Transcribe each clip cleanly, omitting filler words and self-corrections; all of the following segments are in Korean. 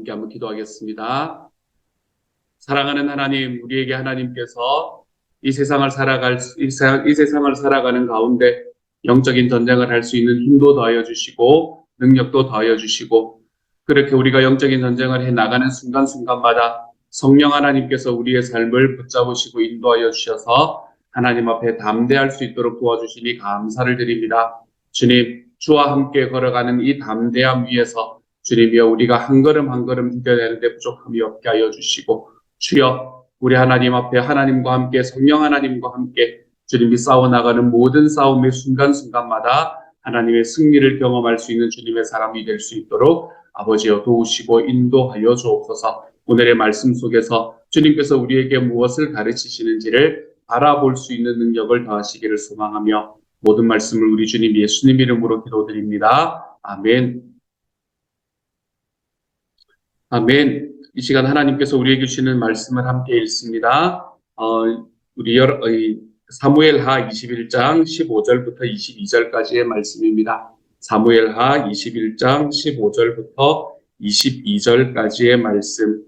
함께 한번 기도하겠습니다. 사랑하는 하나님, 우리에게 하나님께서 이 세상을 살아가는 가운데 영적인 전쟁을 할 수 있는 힘도 더하여 주시고 능력도 더하여 주시고, 그렇게 우리가 영적인 전쟁을 해 나가는 순간순간마다 성령 하나님께서 우리의 삶을 붙잡으시고 인도하여 주셔서 하나님 앞에 담대할 수 있도록 도와주시니 감사를 드립니다. 주님, 주와 함께 걸어가는 이 담대함 위에서 주님이여, 우리가 한 걸음 한 걸음 디뎌내는데 부족함이 없게 하여 주시고, 주여, 우리 하나님 앞에 하나님과 함께 성령 하나님과 함께 주님이 싸워나가는 모든 싸움의 순간순간마다 하나님의 승리를 경험할 수 있는 주님의 사람이 될 수 있도록 아버지여 도우시고 인도하여 주옵소서. 오늘의 말씀 속에서 주님께서 우리에게 무엇을 가르치시는지를 알아볼 수 있는 능력을 더하시기를 소망하며 모든 말씀을 우리 주님 예수님 이름으로 기도드립니다. 아멘. 아멘. 이 시간 하나님께서 우리에게 주시는 말씀을 함께 읽습니다. 사무엘하 21장 15절부터 22절까지의 말씀입니다. 사무엘하 21장 15절부터 22절까지의 말씀.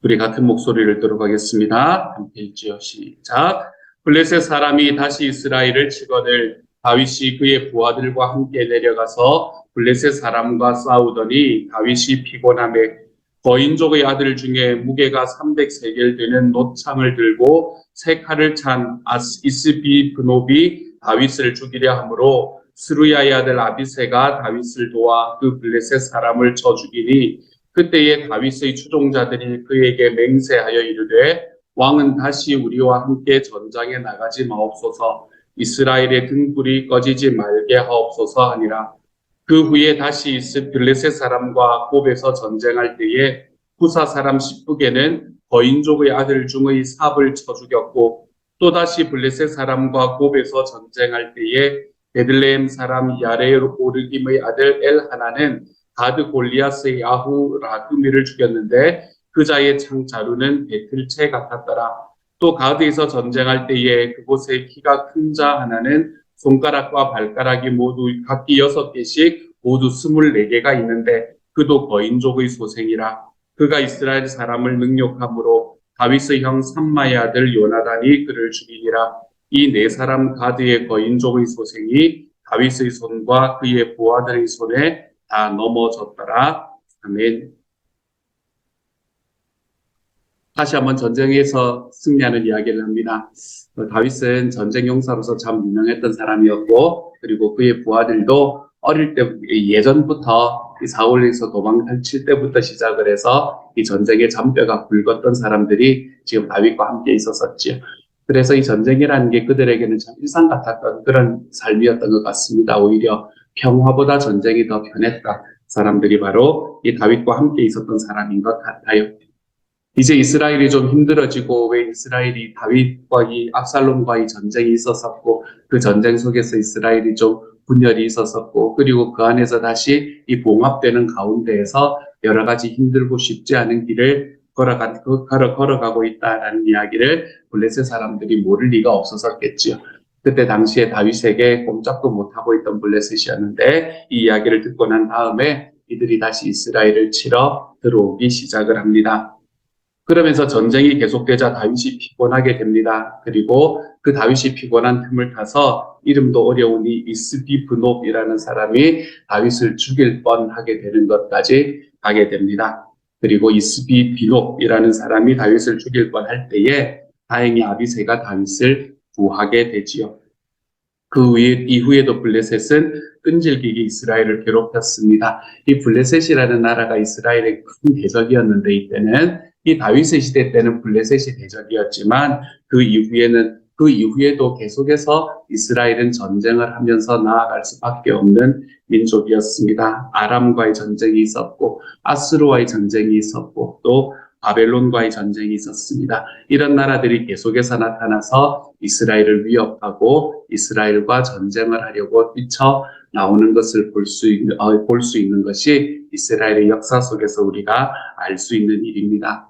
우리 같은 목소리를 들어가겠습니다. 함께 읽지요. 시작. 블레셋 사람이 다시 이스라엘을 치거늘 다윗이 그의 부하들과 함께 내려가서 블레셋 사람과 싸우더니 다윗이 피곤하매 거인족의 아들 중에 무게가 300세겔 되는 노창을 들고 세 칼을 찬 이스비브노비 다윗을 죽이려 하므로 스루야의 아들 아비새가 다윗을 도와 그 블레셋 사람을 쳐 죽이니, 그때에 다윗의 추종자들이 그에게 맹세하여 이르되 왕은 다시 우리와 함께 전장에 나가지 마옵소서, 이스라엘의 등불이 꺼지지 말게 하옵소서 하니라. 그 후에 다시 블레셋 사람과 곱에서 전쟁할 때에 후사 사람 십부게는 거인족의 아들 중의 삽을 쳐 죽였고, 또다시 블레셋 사람과 곱에서 전쟁할 때에 베들레헴 사람 야레엘 오르김의 아들 엘하나는 가드 골리앗의 아후 라그미를 죽였는데 그 자의 창자루는 배틀채 같았더라. 또 가드에서 전쟁할 때에 그곳에 키가 큰 자 하나는 손가락과 발가락이 모두 각기 6개씩 모두 24개가 있는데 그도 거인족의 소생이라. 그가 이스라엘 사람을 능욕함으로 다윗의 형 삼마의 아들 요나단이 그를 죽이니라. 이 네 사람 가드의 거인족의 소생이 다윗의 손과 그의 부하들의 손에 다 넘어졌더라. 아멘. 다시 한번 전쟁에서 승리하는 이야기를 합니다. 다윗은 전쟁 용사로서 참 유명했던 사람이었고, 그리고 그의 부하들도 어릴 때 예전부터 이 사울에서 도망칠 때부터 시작을 해서 이 전쟁의 잔뼈가 굵었던 사람들이 지금 다윗과 함께 있었었지요. 그래서 이 전쟁이라는 게 그들에게는 참 일상 같았던 그런 삶이었던 것 같습니다. 오히려 평화보다 전쟁이 더 편했다. 사람들이 바로 이 다윗과 함께 있었던 사람인 것 같아요. 이제 이스라엘이 좀 힘들어지고, 왜 이스라엘이 다윗과 이 압살롬과의 전쟁이 있었었고, 그 전쟁 속에서 이스라엘이 좀 분열이 있었었고, 그리고 그 안에서 다시 이 봉합되는 가운데에서 여러 가지 힘들고 쉽지 않은 길을 걸어가고 있다라는 이야기를 블레셋 사람들이 모를 리가 없었겠지요. 그때 당시에 다윗에게 꼼짝도 못하고 있던 블레셋이었는데, 이 이야기를 듣고 난 다음에 이들이 다시 이스라엘을 치러 들어오기 시작을 합니다. 그러면서 전쟁이 계속되자 다윗이 피곤하게 됩니다. 그리고 그 다윗이 피곤한 틈을 타서 이름도 어려운 이 이스비브노이라는 사람이 다윗을 죽일 뻔하게 되는 것까지 가게 됩니다. 그리고 이스비비노이라는 사람이 다윗을 죽일 뻔할 때에 다행히 아비새가 다윗을 구하게 되지요. 그 이후에도 블레셋은 끈질기게 이스라엘을 괴롭혔습니다. 이 블레셋이라는 나라가 이스라엘의 큰 대적이었는데, 이때는 이 다윗의 시대 때는 블레셋이 대적이었지만 그 이후에도 계속해서 이스라엘은 전쟁을 하면서 나아갈 수밖에 없는 민족이었습니다. 아람과의 전쟁이 있었고, 아스루와의 전쟁이 있었고, 또 바벨론과의 전쟁이 있었습니다. 이런 나라들이 계속해서 나타나서 이스라엘을 위협하고 이스라엘과 전쟁을 하려고 뛰쳐 나오는 것을 볼 수 있는 것이 이스라엘의 역사 속에서 우리가 알 수 있는 일입니다.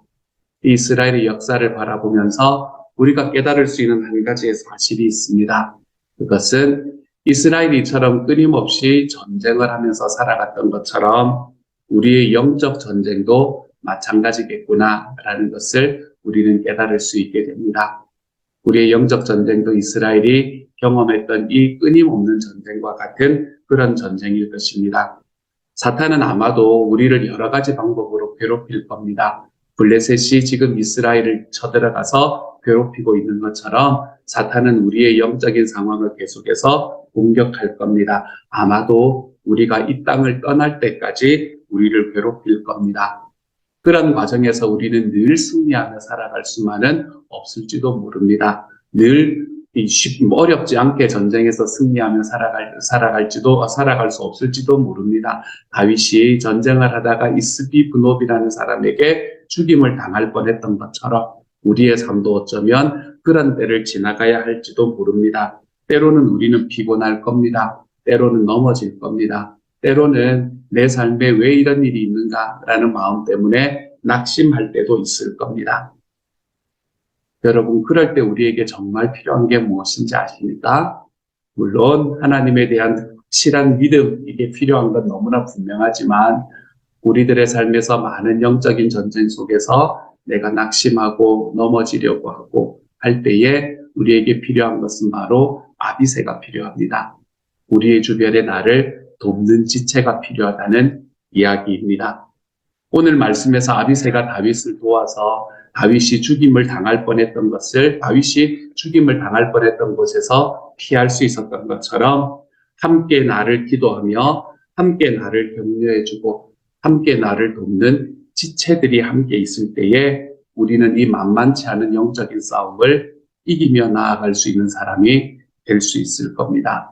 이스라엘의 역사를 바라보면서 우리가 깨달을 수 있는 한 가지의 사실이 있습니다. 그것은 이스라엘이처럼 끊임없이 전쟁을 하면서 살아갔던 것처럼 우리의 영적 전쟁도 마찬가지겠구나라는 것을 우리는 깨달을 수 있게 됩니다. 우리의 영적 전쟁도 이스라엘이 경험했던 이 끊임없는 전쟁과 같은 그런 전쟁일 것입니다. 사탄은 아마도 우리를 여러 가지 방법으로 괴롭힐 겁니다. 블레셋이 지금 이스라엘을 쳐들어가서 괴롭히고 있는 것처럼 사탄은 우리의 영적인 상황을 계속해서 공격할 겁니다. 아마도 우리가 이 땅을 떠날 때까지 우리를 괴롭힐 겁니다. 그런 과정에서 우리는 늘 승리하며 살아갈 수만은 없을지도 모릅니다. 늘 어렵지 않게 전쟁에서 승리하며 살아갈 수 없을지도 모릅니다. 다윗이 전쟁을 하다가 이스비 브노비라는 사람에게 죽임을 당할 뻔했던 것처럼 우리의 삶도 어쩌면 그런 때를 지나가야 할지도 모릅니다. 때로는 우리는 피곤할 겁니다. 때로는 넘어질 겁니다. 때로는 내 삶에 왜 이런 일이 있는가라는 마음 때문에 낙심할 때도 있을 겁니다. 여러분, 그럴 때 우리에게 정말 필요한 게 무엇인지 아십니까? 물론 하나님에 대한 확실한 믿음, 이게 필요한 건 너무나 분명하지만 우리들의 삶에서 많은 영적인 전쟁 속에서 내가 낙심하고 넘어지려고 하고 할 때에 우리에게 필요한 것은 바로 아비새가 필요합니다. 우리의 주변에 나를 돕는 지체가 필요하다는 이야기입니다. 오늘 말씀에서 아비새가 다윗을 도와서 다윗이 죽임을 당할 뻔했던 곳에서 피할 수 있었던 것처럼 함께 나를 기도하며 함께 나를 격려해주고 함께 나를 돕는 지체들이 함께 있을 때에 우리는 이 만만치 않은 영적인 싸움을 이기며 나아갈 수 있는 사람이 될 수 있을 겁니다.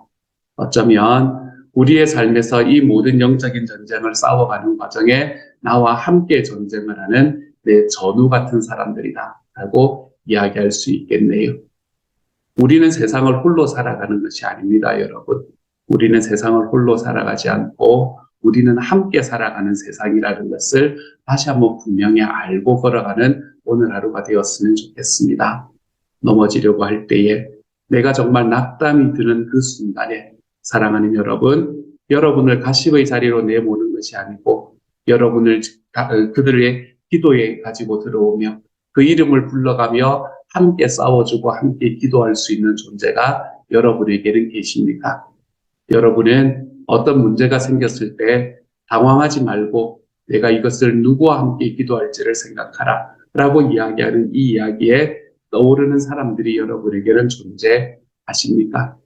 어쩌면 우리의 삶에서 이 모든 영적인 전쟁을 싸워가는 과정에 나와 함께 전쟁을 하는 내 전우 같은 사람들이다 라고 이야기할 수 있겠네요. 우리는 세상을 홀로 살아가는 것이 아닙니다, 여러분. 우리는 세상을 홀로 살아가지 않고 우리는 함께 살아가는 세상이라는 것을 다시 한번 분명히 알고 걸어가는 오늘 하루가 되었으면 좋겠습니다. 넘어지려고 할 때에 내가 정말 낙담이 드는 그 순간에 사랑하는 여러분, 여러분을 가십의 자리로 내모는 것이 아니고 여러분을 그들의 기도에 가지고 들어오며 그 이름을 불러가며 함께 싸워주고 함께 기도할 수 있는 존재가 여러분에게는 계십니까? 여러분은 어떤 문제가 생겼을 때 당황하지 말고 내가 이것을 누구와 함께 기도할지를 생각하라 라고 이야기하는 이 이야기에 떠오르는 사람들이 여러분에게는 존재하십니까?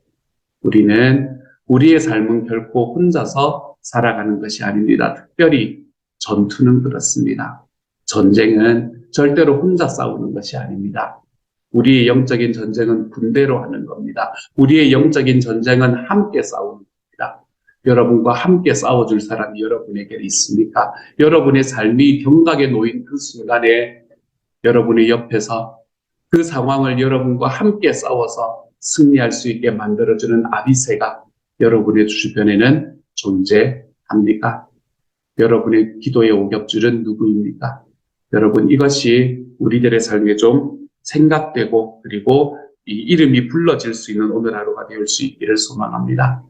우리는 우리의 삶은 결코 혼자서 살아가는 것이 아닙니다. 특별히 전투는 그렇습니다. 전쟁은 절대로 혼자 싸우는 것이 아닙니다. 우리의 영적인 전쟁은 군대로 하는 겁니다. 우리의 영적인 전쟁은 함께 싸우는 겁니다. 여러분과 함께 싸워줄 사람이 여러분에게 있습니까? 여러분의 삶이 경각에 놓인 그 순간에 여러분의 옆에서 그 상황을 여러분과 함께 싸워서 승리할 수 있게 만들어주는 아비새가 여러분의 주변에는 존재합니까? 여러분의 기도의 오ገብ줄은 누구입니까? 여러분, 이것이 우리들의 삶에 좀 생각되고 그리고 이 이름이 불러질 수 있는 오늘 하루가 될 수 있기를 소망합니다.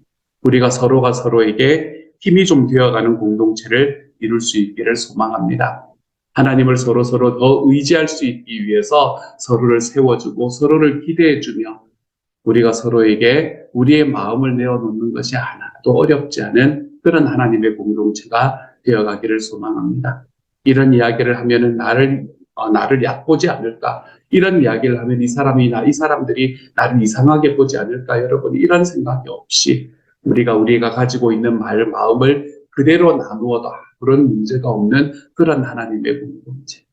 우리가 서로가 서로에게 힘이 좀 되어가는 공동체를 이룰 수 있기를 소망합니다. 하나님을 서로 더 의지할 수 있기 위해서 서로를 세워주고 서로를 기대해주며 우리가 서로에게 우리의 마음을 내어놓는 것이 하나도 어렵지 않은 그런 하나님의 공동체가 되어가기를 소망합니다. 이런 이야기를 하면은 나를 얕보지 않을까? 이런 이야기를 하면 이 사람들이 나를 이상하게 보지 않을까? 여러분, 이런 생각이 없이 우리가 가지고 있는 마음을 그대로 나누어도 그런 문제가 없는 그런 하나님의 공동체.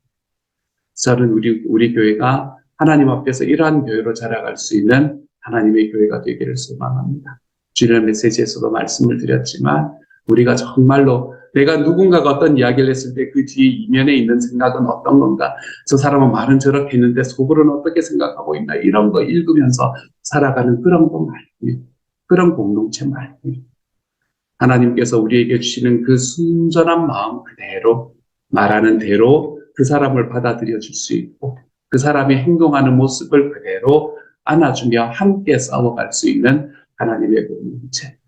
저는 우리 교회가 하나님 앞에서 이러한 교회로 자라갈 수 있는 하나님의 교회가 되기를 소망합니다. 주일날 메시지에서도 말씀을 드렸지만 우리가 정말로 내가 누군가가 어떤 이야기를 했을 때 그 뒤에 이면에 있는 생각은 어떤 건가? 저 사람은 말은 저렇게 했는데 속으로는 어떻게 생각하고 있나? 이런 거 읽으면서 살아가는 그런 거 말고요. 그런 공동체 말고요. 하나님께서 우리에게 주시는 그 순전한 마음 그대로 말하는 대로 그 사람을 받아들여 줄 수 있고 그 사람이 행동하는 모습을 그대로 안아주며 함께 싸워갈 수 있는 하나님의 공동체.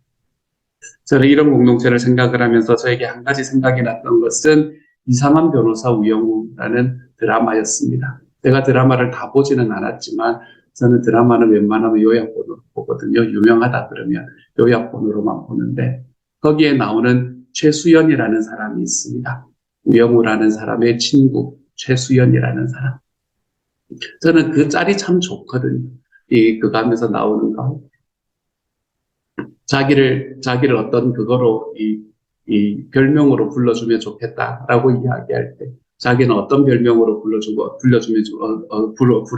저는 이런 공동체를 생각을 하면서 저에게 한 가지 생각이 났던 것은 이상한 변호사 우영우라는 드라마였습니다. 제가 드라마를 다 보지는 않았지만 저는 드라마는 웬만하면 요약본으로 보거든요. 유명하다 그러면 요약본으로만 보는데 거기에 나오는 최수연이라는 사람이 있습니다. 우영우라는 사람의 친구 최수연이라는 사람. 저는 그 짤이 참 좋거든요. 그거 하면서 나오는 거. 자기를 어떤 그거로 이 별명으로 불러주면 좋겠다라고 이야기할 때, 자기는 어떤 별명으로 부를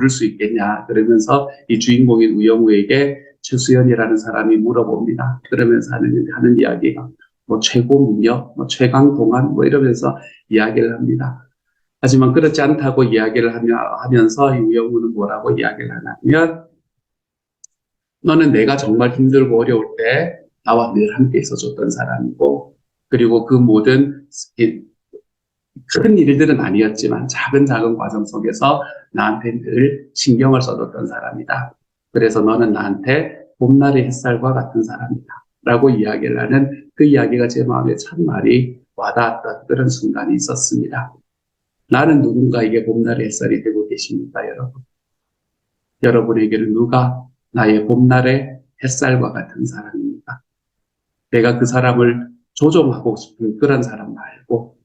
수 있겠냐, 그러면서 이 주인공인 우영우에게 최수연이라는 사람이 물어봅니다. 그러면서 하는 이야기가, 뭐, 최고 미녀, 뭐, 최강 동안, 뭐, 이러면서 이야기를 합니다. 하지만 그렇지 않다고 이야기를 하면서 이 우영우는 뭐라고 이야기를 하냐면, 너는 내가 정말 힘들고 어려울 때 나와 늘 함께 있어줬던 사람이고, 그리고 그 모든 큰 일들은 아니었지만 작은 과정 속에서 나한테 늘 신경을 써줬던 사람이다. 그래서 너는 나한테 봄날의 햇살과 같은 사람이다. 라고 이야기를 하는 그 이야기가 제 마음에 참 많이 와닿았던 그런 순간이 있었습니다. 나는 누군가에게 봄날의 햇살이 되고 계십니까, 여러분? 여러분에게는 누가 나의 봄날의 햇살과 같은 사람입니까? 내가 그 사람을 조종하고 싶은 그런 사람 말고,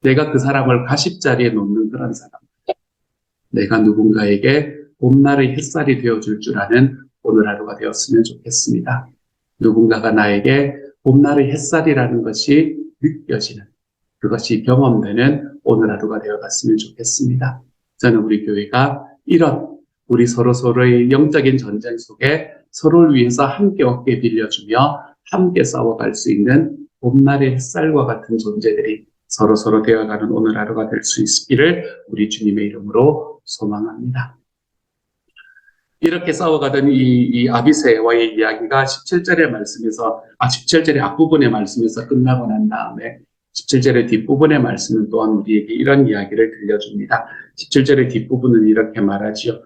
내가 그 사람을 가십자리에 놓는 그런 사람. 내가 누군가에게 봄날의 햇살이 되어줄 줄 아는 오늘 하루가 되었으면 좋겠습니다. 누군가가 나에게 봄날의 햇살이라는 것이 느껴지는, 그것이 경험되는 오늘 하루가 되어갔으면 좋겠습니다. 저는 우리 교회가 이런 우리 서로의 영적인 전쟁 속에 서로를 위해서 함께 어깨 빌려주며 함께 싸워갈 수 있는 봄날의 햇살과 같은 존재들이 서로 되어가는 오늘 하루가 될 수 있기를 우리 주님의 이름으로 소망합니다. 이렇게 싸워가던 이 아비새와의 이야기가 17절의 말씀에서, 17절의 앞부분의 말씀에서 끝나고 난 다음에 17절의 뒷부분의 말씀은 또한 우리에게 이런 이야기를 들려줍니다. 17절의 뒷부분은 이렇게 말하지요.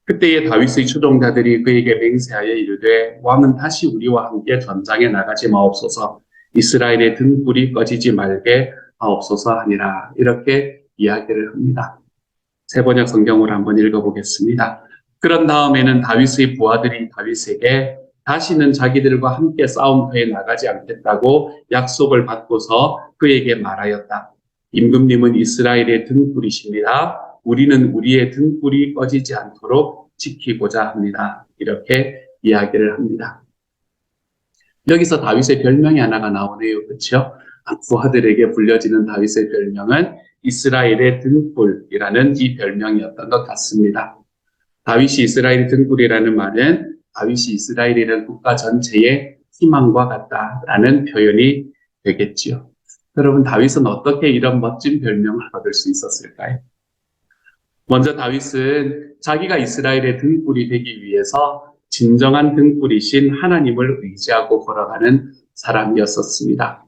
그때의 다윗의 추종자들이 그에게 맹세하여 이르되 왕은 다시 우리와 함께 전장에 나가지 마옵소서, 이스라엘의 등불이 꺼지지 말게 하옵소서 하니라. 이렇게 이야기를 합니다. 세번역 성경으로 한번 읽어보겠습니다. 그런 다음에는 다윗의 부하들이 다윗에게 다시는 자기들과 함께 싸움터에 나가지 않겠다고 약속을 받고서 그에게 말하였다. 임금님은 이스라엘의 등불이십니다. 우리는 우리의 등불이 꺼지지 않도록 지키고자 합니다. 이렇게 이야기를 합니다. 여기서 다윗의 별명이 하나가 나오네요. 그렇죠? 부하들에게 불려지는 다윗의 별명은 이스라엘의 등불이라는 이 별명이었던 것 같습니다. 다윗이 이스라엘의 등불이라는 말은 다윗이 이스라엘이라는 국가 전체의 희망과 같다라는 표현이 되겠지요. 여러분, 다윗은 어떻게 이런 멋진 별명을 얻을 수 있었을까요? 먼저 다윗은 자기가 이스라엘의 등불이 되기 위해서 진정한 등불이신 하나님을 의지하고 걸어가는 사람이었었습니다.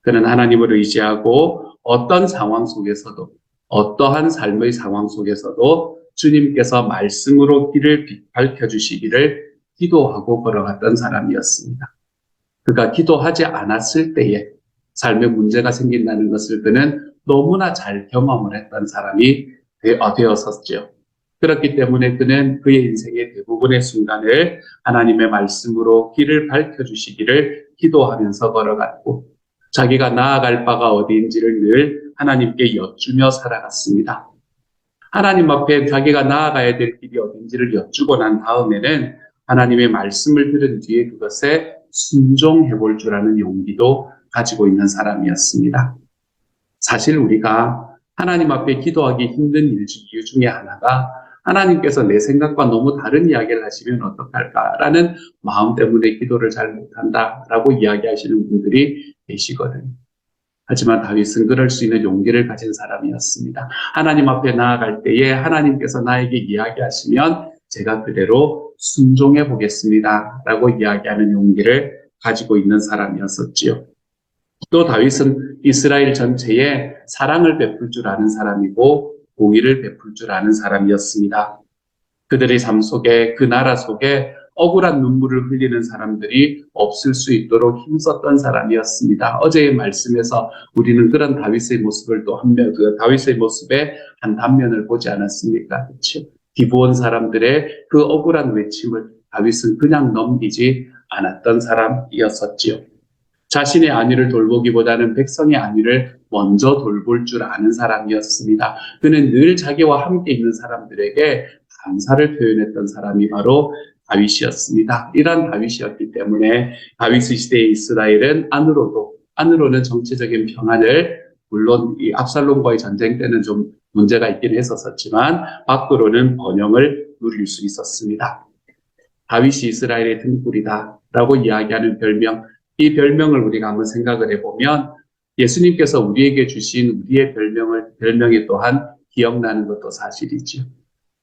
그는 하나님을 의지하고 어떤 상황 속에서도, 어떠한 삶의 상황 속에서도 주님께서 말씀으로 길을 밝혀주시기를 기도하고 걸어갔던 사람이었습니다. 그가 기도하지 않았을 때에 삶에 문제가 생긴다는 것을 그는 너무나 잘 경험을 했던 사람이 되었었죠. 그렇기 때문에 그는 그의 인생의 대부분의 순간을 하나님의 말씀으로 길을 밝혀주시기를 기도하면서 걸어갔고, 자기가 나아갈 바가 어디인지를 늘 하나님께 여쭈며 살아갔습니다. 하나님 앞에 자기가 나아가야 될 길이 어딘지를 여쭈고 난 다음에는 하나님의 말씀을 들은 뒤에 그것에 순종해 볼 줄 아는 용기도 가지고 있는 사람이었습니다. 사실 우리가 하나님 앞에 기도하기 힘든 이유 중에 하나가 하나님께서 내 생각과 너무 다른 이야기를 하시면 어떡할까라는 마음 때문에 기도를 잘 못한다라고 이야기하시는 분들이 계시거든요. 하지만 다윗은 그럴 수 있는 용기를 가진 사람이었습니다. 하나님 앞에 나아갈 때에 하나님께서 나에게 이야기하시면 제가 그대로 순종해 보겠습니다 라고 이야기하는 용기를 가지고 있는 사람이었었지요. 또 다윗은 이스라엘 전체에 사랑을 베풀 줄 아는 사람이고 공의를 베풀 줄 아는 사람이었습니다. 그들의 삶 속에, 그 나라 속에 억울한 눈물을 흘리는 사람들이 없을 수 있도록 힘썼던 사람이었습니다. 어제의 말씀에서 우리는 그런 다윗의 모습을 또 다윗의 모습의 한 단면을 보지 않았습니까? 그렇죠? 기브온 사람들의 그 억울한 외침을 다윗은 그냥 넘기지 않았던 사람이었었지요. 자신의 안위를 돌보기보다는 백성의 안위를 먼저 돌볼 줄 아는 사람이었습니다. 그는 늘 자기와 함께 있는 사람들에게 감사를 표현했던 사람이 바로 다윗이었습니다. 이런 다윗이었기 때문에 다윗의 시대의 이스라엘은 안으로는 정치적인 평안을, 물론 이 압살롬과의 전쟁 때는 좀 문제가 있긴 했었지만 밖으로는 번영을 누릴 수 있었습니다. 다윗이 이스라엘의 등불이다라고 이야기하는 별명, 이 별명을 우리가 한번 생각을 해보면 예수님께서 우리에게 주신 우리의 별명이 또한 기억나는 것도 사실이지요.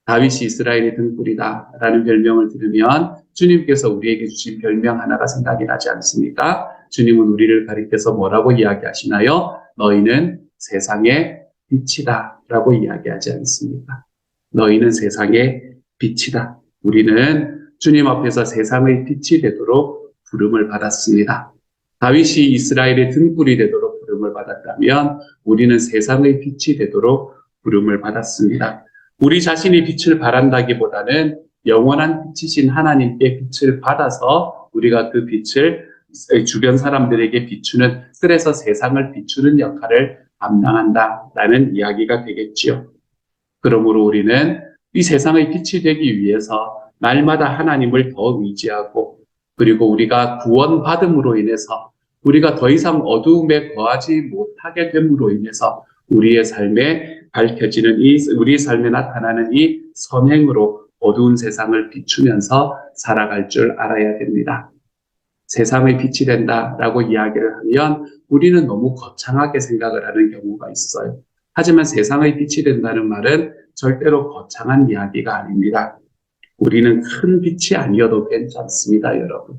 다윗이 이스라엘의 등불이다라는 별명을 들으면 주님께서 우리에게 주신 별명 하나가 생각이 나지 않습니까? 주님은 우리를 가리켜서 뭐라고 이야기하시나요? 너희는 세상의 빛이다라고 이야기하지 않습니까? 너희는 세상의 빛이다. 우리는 주님 앞에서 세상의 빛이 되도록 부름을 받았습니다. 다윗이 이스라엘의 등불이 되도록 부름을 받았다면 우리는 세상의 빛이 되도록 부름을 받았습니다. 우리 자신이 빛을 발한다기보다는 영원한 빛이신 하나님께 빛을 받아서 우리가 그 빛을 주변 사람들에게 비추는, 그래서 세상을 비추는 역할을 감당한다라는 이야기가 되겠지요. 그러므로 우리는 이 세상의 빛이 되기 위해서 날마다 하나님을 더 의지하고, 그리고 우리가 구원받음으로 인해서 우리가 더 이상 어두움에 거하지 못하게 됨으로 인해서 우리의 삶에 밝혀지는 우리의 삶에 나타나는 이 선행으로 어두운 세상을 비추면서 살아갈 줄 알아야 됩니다. 세상의 빛이 된다라고 이야기를 하면 우리는 너무 거창하게 생각을 하는 경우가 있어요. 하지만 세상의 빛이 된다는 말은 절대로 거창한 이야기가 아닙니다. 우리는 큰 빛이 아니어도 괜찮습니다, 여러분.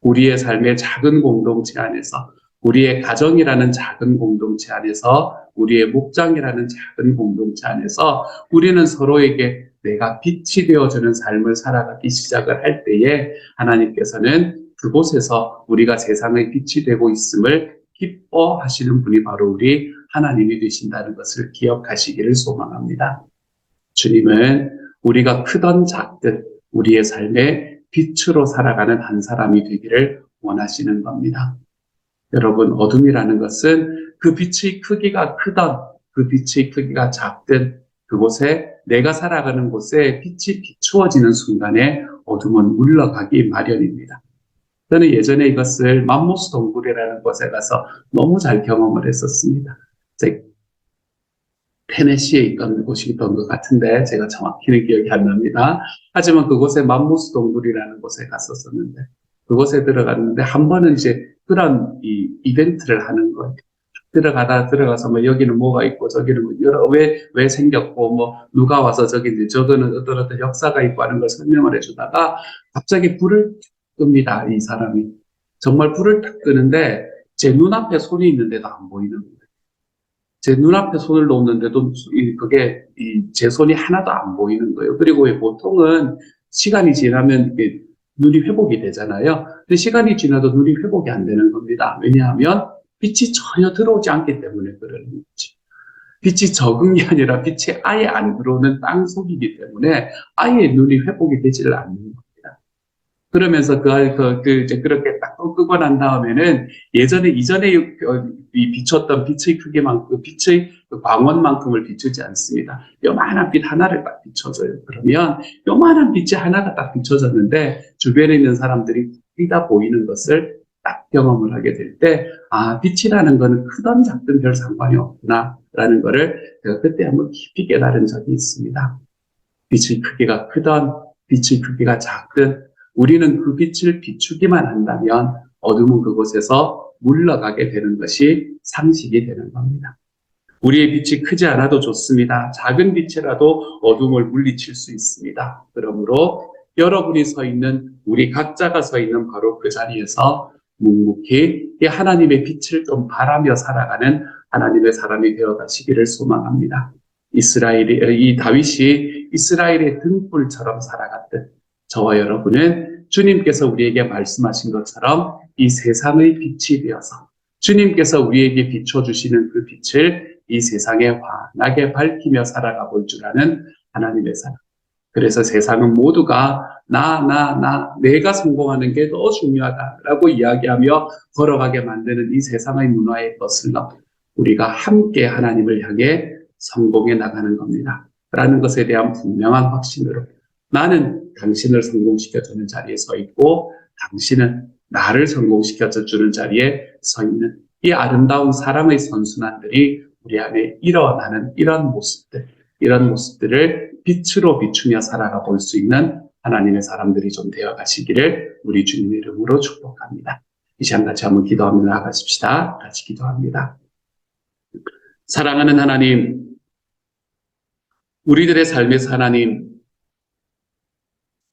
우리의 삶의 작은 공동체 안에서, 우리의 가정이라는 작은 공동체 안에서, 우리의 목장이라는 작은 공동체 안에서 우리는 서로에게 내가 빛이 되어주는 삶을 살아가기 시작을 할 때에 하나님께서는 그곳에서 우리가 세상의 빛이 되고 있음을 기뻐하시는 분이 바로 우리 하나님이 되신다는 것을 기억하시기를 소망합니다. 주님은 우리가 크든 작든 우리의 삶에 빛으로 살아가는 한 사람이 되기를 원하시는 겁니다. 여러분, 어둠이라는 것은 그 빛의 크기가 크든 그 빛의 크기가 작든 그곳에, 내가 살아가는 곳에 빛이 비추어지는 순간에 어둠은 물러가기 마련입니다. 저는 예전에 이것을 맘모스 동굴이라는 곳에 가서 너무 잘 경험을 했었습니다. 테네시에 있던 곳이었던 것 같은데 제가 정확히는 기억이 안 납니다. 하지만 그곳에 맘모스 동굴이라는 곳에 갔었었는데, 그곳에 들어갔는데 한 번은 이제 그런 이벤트를 하는 거예요. 들어가서 뭐 여기는 뭐가 있고 저기는 뭐 왜 생겼고 뭐 누가 와서 저기인지 저거는 어떤 역사가 있고 하는 걸 설명을 해주다가 갑자기 불을 끕니다. 이 사람이 정말 불을 딱 끄는데 제 눈앞에 손이 있는데도 안 보이는 거예요. 제 눈앞에 손을 놓는데도 그게 제 손이 하나도 안 보이는 거예요. 그리고 보통은 시간이 지나면 눈이 회복이 되잖아요. 근데 시간이 지나도 눈이 회복이 안 되는 겁니다. 왜냐하면 빛이 전혀 들어오지 않기 때문에 그러는 거지. 빛이 적은 게 아니라 빛이 아예 안 들어오는 땅 속이기 때문에 아예 눈이 회복이 되지를 않는 겁니다. 그러면서 이제 그렇게 딱 끄고 난 다음에는 이전에 비췄던 빛의 크기만큼, 빛의 광원만큼을 비추지 않습니다. 요만한 빛 하나를 딱 비춰줘요. 그러면 요만한 빛이 하나가 딱 비춰졌는데 주변에 있는 사람들이 크다 보이는 것을 딱 경험을 하게 될 때, 아, 빛이라는 거는 크든 작든 별 상관이 없구나라는 거를 제가 그때 한번 깊이 깨달은 적이 있습니다. 빛의 크기가 크든 빛의 크기가 작든 우리는 그 빛을 비추기만 한다면 어둠은 그곳에서 물러가게 되는 것이 상식이 되는 겁니다. 우리의 빛이 크지 않아도 좋습니다. 작은 빛이라도 어둠을 물리칠 수 있습니다. 그러므로 여러분이 서 있는, 우리 각자가 서 있는 바로 그 자리에서 묵묵히 하나님의 빛을 좀 바라며 살아가는 하나님의 사람이 되어 가시기를 소망합니다. 이 다윗이 이스라엘의 등불처럼 살아갔듯 저와 여러분은 주님께서 우리에게 말씀하신 것처럼 이 세상의 빛이 되어서 주님께서 우리에게 비춰주시는 그 빛을 이 세상에 환하게 밝히며 살아가 볼 줄 아는 하나님의 사람. 그래서 세상은 모두가 내가 성공하는 게 더 중요하다라고 이야기하며 걸어가게 만드는 이 세상의 문화에 거슬러 우리가 함께 하나님을 향해 성공해 나가는 겁니다. 라는 것에 대한 분명한 확신으로 나는 당신을 성공시켜주는 자리에 서 있고 당신은 나를 성공시켜주는 자리에 서 있는 이 아름다운 사랑의 선순환들이 우리 안에 일어나는 이런 모습들을 빛으로 비추며 살아가 볼 수 있는 하나님의 사람들이 좀 되어 가시기를 우리 주님의 이름으로 축복합니다. 이 시간 같이 한번 기도하며 나아가십시다. 같이 기도합니다. 사랑하는 하나님, 우리들의 삶에서 하나님,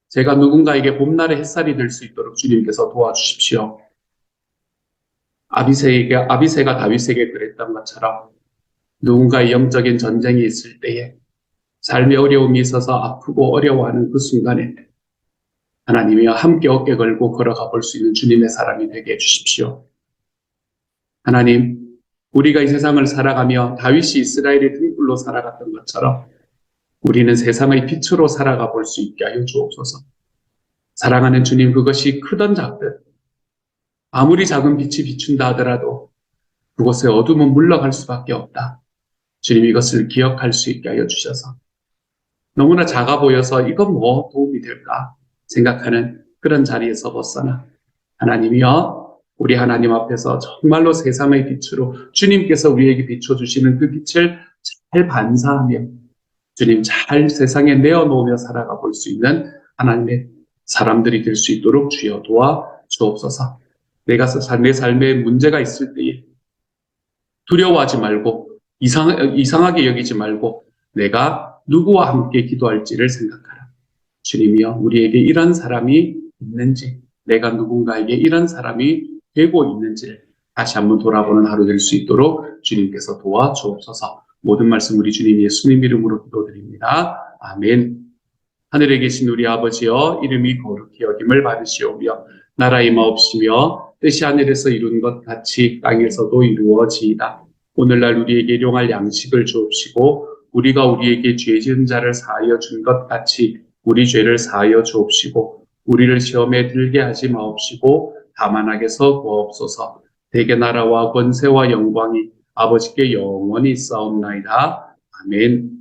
제가 누군가에게 봄날의 햇살이 될 수 있도록 주님께서 도와주십시오. 아비새가 다윗에게 그랬던 것처럼 누군가의 영적인 전쟁이 있을 때에 삶의 어려움이 있어서 아프고 어려워하는 그 순간에 하나님이여 함께 어깨 걸고 걸어가 볼 수 있는 주님의 사람이 되게 해주십시오. 하나님, 우리가 이 세상을 살아가며 다윗이 이스라엘의 등불로 살아갔던 것처럼 우리는 세상의 빛으로 살아가 볼 수 있게 하여 주옵소서. 사랑하는 주님, 그것이 크든 작든 아무리 작은 빛이 비춘다 하더라도 그곳에 어둠은 물러갈 수밖에 없다. 주님, 이것을 기억할 수 있게 하여 주셔서 너무나 작아 보여서 이건 뭐 도움이 될까 생각하는 그런 자리에서 벗어나 하나님이여, 우리 하나님 앞에서 정말로 세상의 빛으로 주님께서 우리에게 비춰주시는 그 빛을 잘 반사하며 주님 잘 세상에 내어놓으며 살아가 볼 수 있는 하나님의 사람들이 될 수 있도록 주여 도와 주옵소서. 내 삶에 문제가 있을 때에 두려워하지 말고 이상하게 여기지 말고 내가 누구와 함께 기도할지를 생각하라. 주님이여, 우리에게 이런 사람이 있는지, 내가 누군가에게 이런 사람이 되고 있는지를 다시 한번 돌아보는 하루 될 수 있도록 주님께서 도와주옵소서. 모든 말씀 우리 주님 예수님 이름으로 기도드립니다. 아멘. 하늘에 계신 우리 아버지여, 이름이 거룩히 여김을 받으시오며 나라의 마옵시며 뜻이 하늘에서 이룬 것 같이 땅에서도 이루어지이다. 오늘날 우리에게 일용할 양식을 주옵시고 우리가 우리에게 죄 지은 자를 사하여 준 것 같이 우리 죄를 사하여 주옵시고 우리를 시험에 들게 하지 마옵시고 다만 악에서 구하옵소서. 대개 나라와 권세와 영광이 아버지께 영원히 있사옵나이다. 아멘.